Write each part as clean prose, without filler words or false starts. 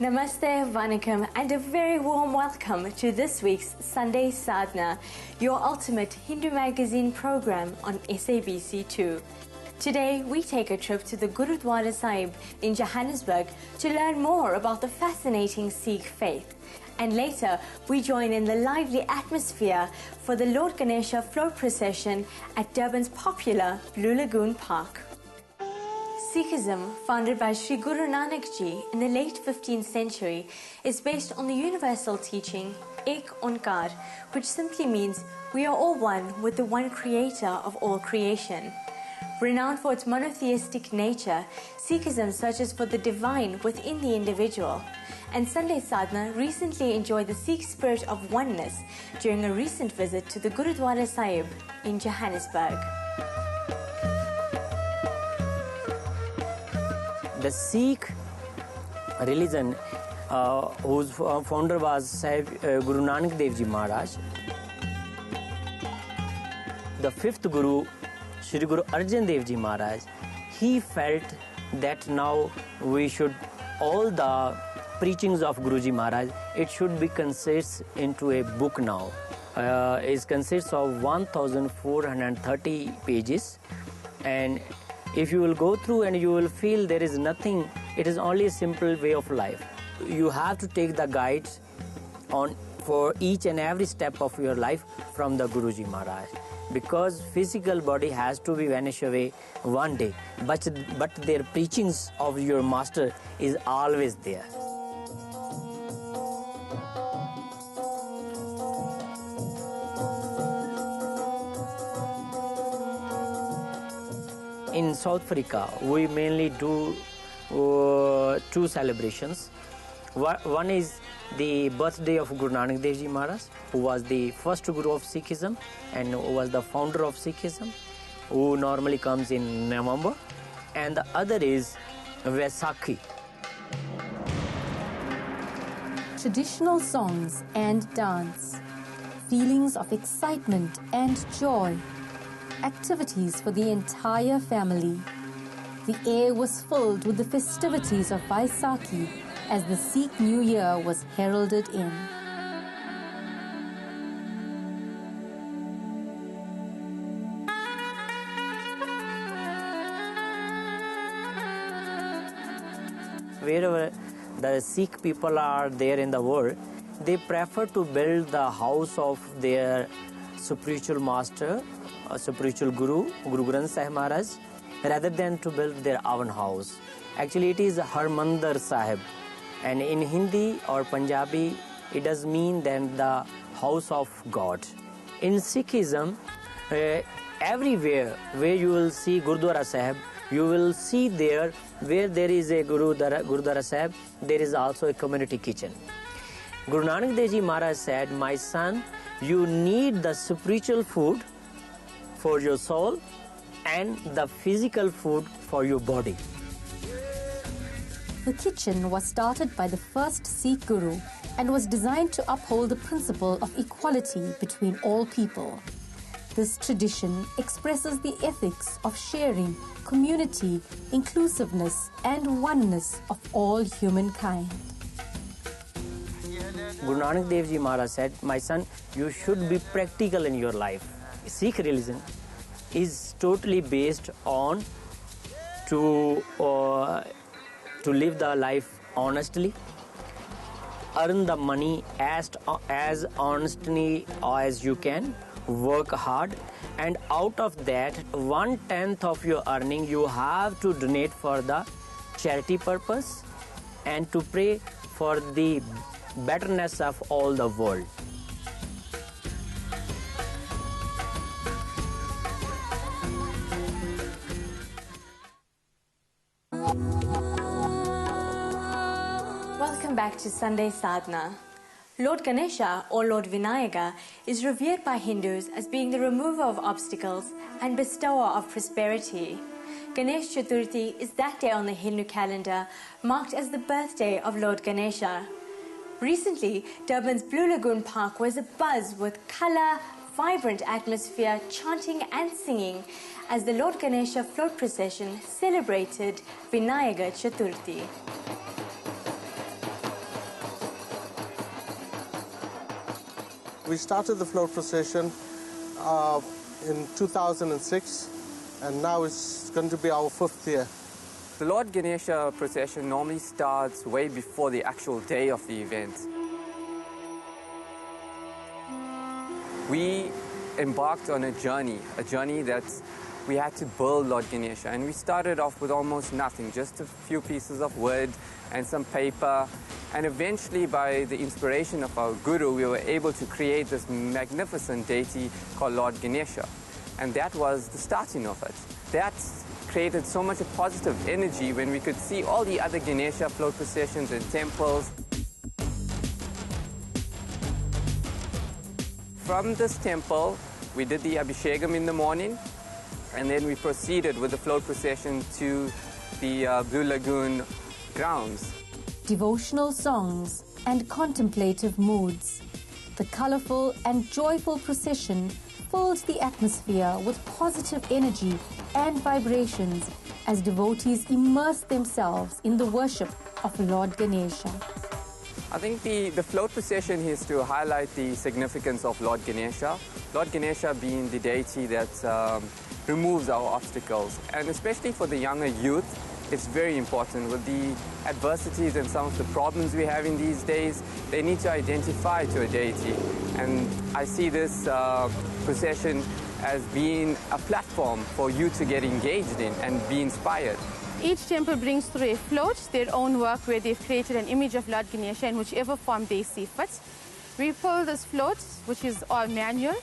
Namaste, Vanakkam, and a very warm welcome to this week's Sunday Sadhana, your ultimate Hindu magazine program on SABC2. Today, we take a trip to the Gurudwara Sahib in Johannesburg to learn more about the fascinating Sikh faith. And later, we join in the lively atmosphere for the Lord Ganesha Float Procession at Durban's popular Blue Lagoon Park. Sikhism, founded by Sri Guru Nanak Ji in the late 15th century, is based on the universal teaching Ek Onkar, which simply means we are all one with the one creator of all creation. Renowned for its monotheistic nature, Sikhism searches for the divine within the individual. And Sunday Sadhana recently enjoyed the Sikh spirit of oneness during a recent visit to the Gurudwara Sahib in Johannesburg. The Sikh religion, whose founder was Sahib Guru Nanak Dev Ji Maharaj, the fifth Guru, Shri Guru Arjan Dev Ji Maharaj, he felt that now we should, all the preachings of Guruji Maharaj, it should be considered into a book now. It consists of 1,430 pages, and if you will go through and you will feel there is nothing, it is only a simple way of life. You have to take the guides on for each and every step of your life from the Guruji Maharaj, because physical body has to be vanish away one day, but their preachings of your master is always there. In South Africa, we mainly do two celebrations. One is the birthday of Guru Nanak Dev Ji Maharaj, who was the first Guru of Sikhism and who was the founder of Sikhism, who normally comes in November. And the other is Vaisakhi. Traditional songs and dance, feelings of excitement and joy, activities for the entire family. The air was filled with the festivities of Vaisakhi as the Sikh New Year was heralded in. Wherever the Sikh people are there in the world, they prefer to build the house of their spiritual master, spiritual Guru, Guru Granth Sahib Maharaj, rather than to build their own house. Actually, it is Harmandir Sahib, and in Hindi or Punjabi, it does mean then the house of God. In Sikhism, everywhere where you will see Gurudwara Sahib, you will see there where there is a Gurudwara Sahib, there is also a community kitchen. Guru Nanak Dev Ji Maharaj said, "My son, you need the spiritual food for your soul and the physical food for your body." The kitchen was started by the first Sikh Guru and was designed to uphold the principle of equality between all people. This tradition expresses the ethics of sharing, community, inclusiveness, and oneness of all humankind. Guru Nanak Dev Ji Maharaj said, "My son, you should be practical in your life." Sikh religion is totally based on to live the life honestly, earn the money as honestly as you can, work hard, and out of that 1/10 of your earning you have to donate for the charity purpose and to pray for the betterness of all the world. Welcome back to Sunday Sadhana. Lord Ganesha, or Lord Vinayaka, is revered by Hindus as being the remover of obstacles and bestower of prosperity. Ganesh Chaturthi is that day on the Hindu calendar, marked as the birthday of Lord Ganesha. Recently, Durban's Blue Lagoon Park was abuzz with colour, vibrant atmosphere, chanting and singing as the Lord Ganesha Float Procession celebrated Ganesh Chaturthi. We started the float procession in 2006, and now it's going to be our 5th year. The Lord Ganesha procession normally starts way before the actual day of the event. We embarked on a journey that we had to build Lord Ganesha, and we started off with almost nothing, just a few pieces of wood and some paper, and eventually by the inspiration of our Guru, we were able to create this magnificent deity called Lord Ganesha, and that was the starting of it. That created so much positive energy when we could see all the other Ganesha float processions and temples. From this temple, we did the Abhishekam in the morning, and then we proceeded with the float procession to the Blue Lagoon grounds. Devotional songs and contemplative moods. The colorful and joyful procession filled the atmosphere with positive energy and vibrations as devotees immersed themselves in the worship of Lord Ganesha. I think the float procession is to highlight the significance of Lord Ganesha. Lord Ganesha being the deity that removes our obstacles, and especially for the younger youth, it's very important. With the adversities and some of the problems we have in these days, they need to identify to a deity. And I see this procession as being a platform for you to get engaged in and be inspired. Each temple brings through a float, their own work, where they've created an image of Lord Ganesha in whichever form they see fit. We pull this float, which is all manual,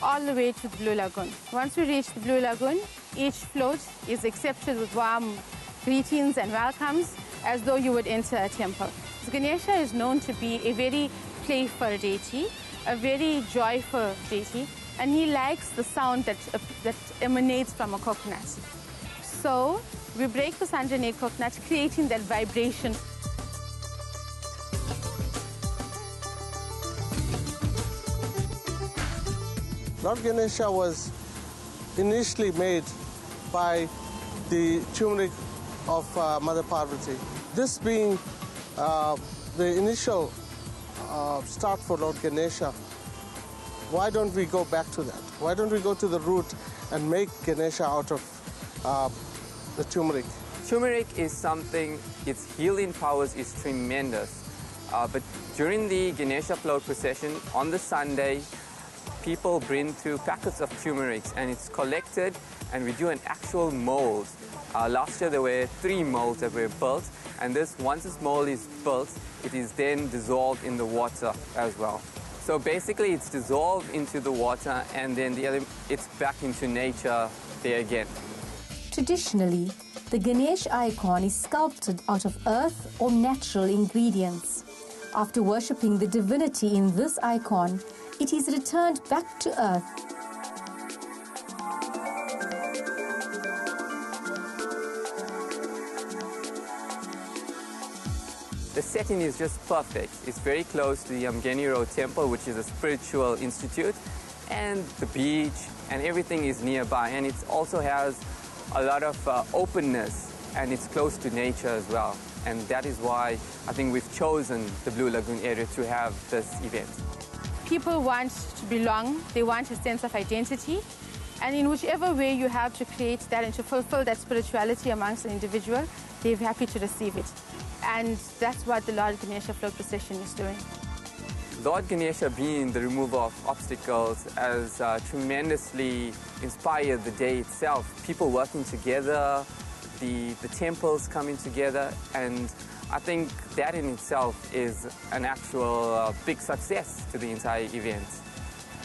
all the way to the Blue Lagoon. Once we reach the Blue Lagoon, each float is accepted with warm greetings and welcomes as though you would enter a temple. Ganesha is known to be a very playful deity, a very joyful deity, and he likes the sound that emanates from a coconut. So we break the sanjane coconut, creating that vibration. Lord Ganesha was initially made by the turmeric of Mother Parvati. This being the initial start for Lord Ganesha, why don't we go back to that? Why don't we go to the root and make Ganesha out of the turmeric? Turmeric is something, its healing powers is tremendous. But during the Ganesha float procession on the Sunday, people bring through packets of turmeric, and it's collected, and we do an actual mold. Last year there were 3 molds that were built, and once this mold is built, it is then dissolved in the water as well. So basically it's dissolved into the water, and then it's back into nature there again. Traditionally, the Ganesh icon is sculpted out of earth or natural ingredients. After worshipping the divinity in this icon, it is returned back to earth. The setting is just perfect. It's very close to the Geniro Temple, which is a spiritual institute, and the beach, and everything is nearby, and it also has a lot of openness, and it's close to nature as well. And that is why I think we've chosen the Blue Lagoon area to have this event. People want to belong, they want a sense of identity, and in whichever way you have to create that and to fulfill that spirituality amongst an individual, they're happy to receive it. And that's what the Lord Ganesha Float Procession is doing. Lord Ganesha being the remover of obstacles has tremendously inspired the day itself. People working together, the temples coming together, and I think that in itself is an actual big success to the entire event.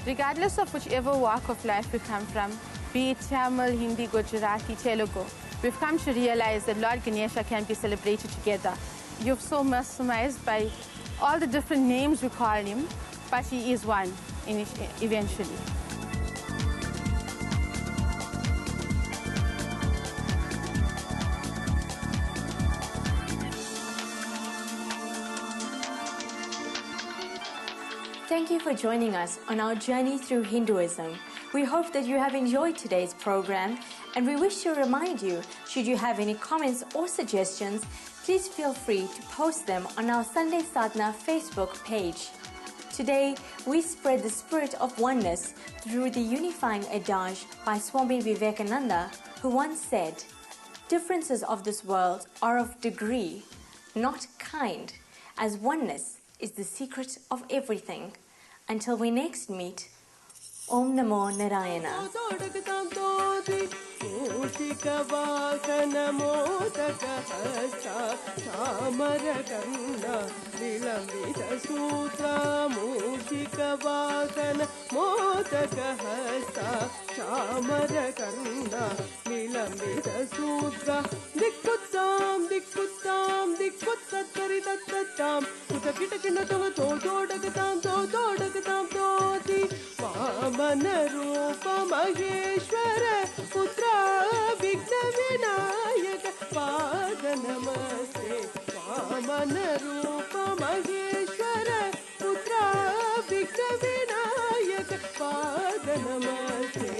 Regardless of whichever walk of life we come from, be it Tamil, Hindi, Gujarati, Telugu, we've come to realize that Lord Ganesha can be celebrated together. You're so mesmerized by all the different names we call him, but he is one eventually. thank you for joining us on our journey through Hinduism. We hope that you have enjoyed today's program, and we wish to remind you, should you have any comments or suggestions, please feel free to post them on our Sunday Sadhana Facebook page. Today, we spread the spirit of oneness through the unifying adage by Swami Vivekananda, who once said, "Differences of this world are of degree, not kind, as oneness is the secret of everything." Until we next meet, Om Namo Narayana. Manarupa Maheshwara Putra Vigna Vinayaka Pada Namaste. Manarupa Maheshwara Putra Vigna Vinayaka Pada Namaste.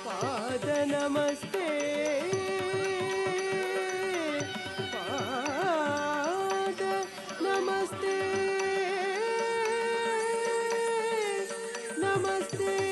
Pada Namaste. Pada Namaste. Namaste.